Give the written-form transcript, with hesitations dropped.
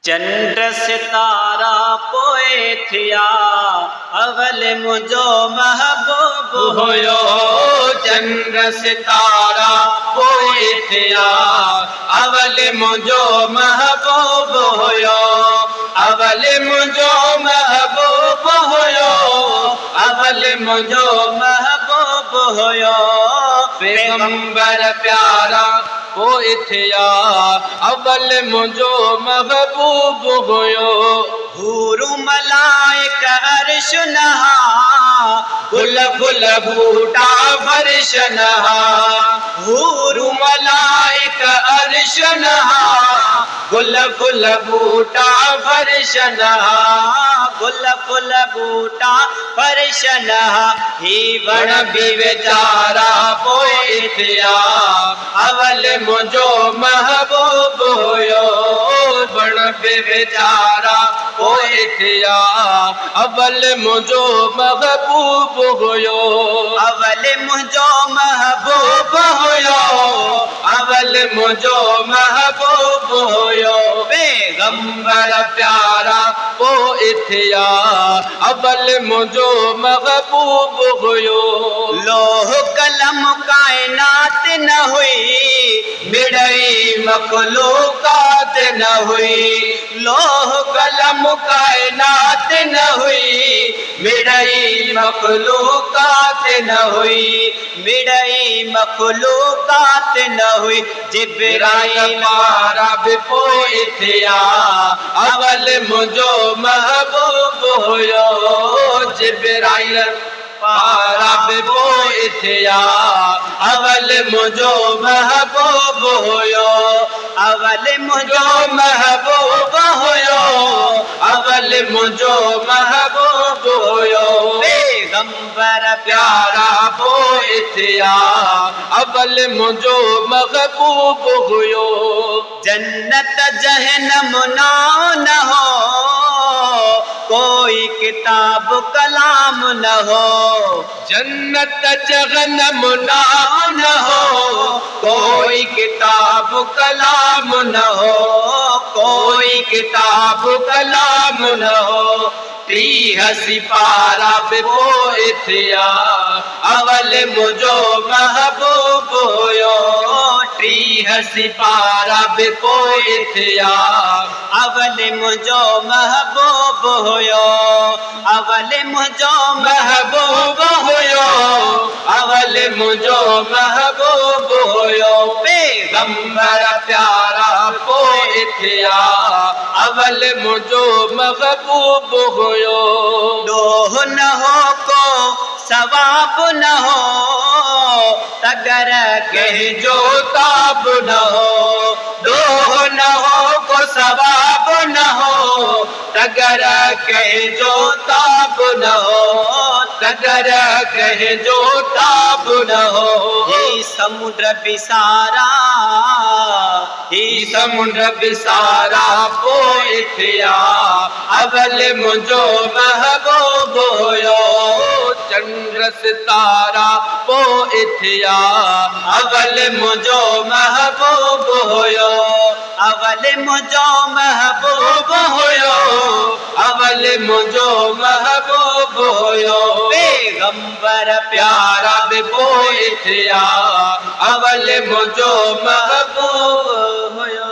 चंड सितारा पोए थिया अवल मुझो महबूब होयो। चंड सितारा पोए थिया अवल मुझो महबूब होयो। अवल मुझो महबूब होयो। अवल मुझो महबूब होयो। पैगंबर प्यारा पोए थिया अवल मुझो महबूब होयो। हूर मलाइक अर्श नहा गुल गुल बूटा फर्श नहा। हूर मलाइक अर्श नहा गुल गुल बूटा फर्श नहा। गुल गुल बूटा फर्श नहा। ही वण भी बेचारा पोए थिया अवल मुझो महबूब होयो। वण भी बेचारा पोए थिया अवल मुझो महबूब होयो। अवल मुझो महबूब होयो। अवल मुझो महबूब होयो। पैगंबर प्यारा पोए थिया अवल मुझो महबूब होयो। लोह कलम कायनात न हुई मिड़ई मखलूकात न हुई। लोह कलम कायनात न हुई मिड़ई मखलूकात न हुई। मिड़ई मखलूकात न हुई। जिब्राइल पारा भी पोए थिया अवल मुझो महबूब होयो। जिब्राइल पारा भी पोए थिया अवल मुझो महबूब होयो। अवल मुझो महबूब होयो। अवल मुझो महबूब होयो। पैगंबर प्यारा पोए थिया अवल मुझो महबूब होयो। जन्नत जहन्नम नाम न हो कोई किताब कलाम न हो। जन्नत जहन्नम नाम न हो कोई किताब कलाम न हो। कोई किताब कलाम न हो। त्रीह सिपारा पे पोए थिया अवल मुझो महबूब होयो। त्रीह सिपारा पे पोए थिया अवल मुझो महबूब होयो। अवल मुझो महबूब होयो। अवल मुझो महबूब होयो। पैगंबर प्यारा पोए थिया अवल मुझो महबूब होयो। डोह न हो को सवाब न हो तगर कह जो ताब न हो। डोह न हो को सवाब न हो तगर कह जो ताब न हो। तगर कह जो ताब न हो। ही समुद्र बिसारा ही समुद्र बिसारा पोए थिया अवल मुझो महबूब होयो। चंद्र सितारा पोए थिया अवल मुझो महबूब होयो। अवल मुझो महबूब होयो। अवल मुझो महबूब होयो। पैगंबर प्यारा भी पोए थिया अवल मुझो महबूब होयो।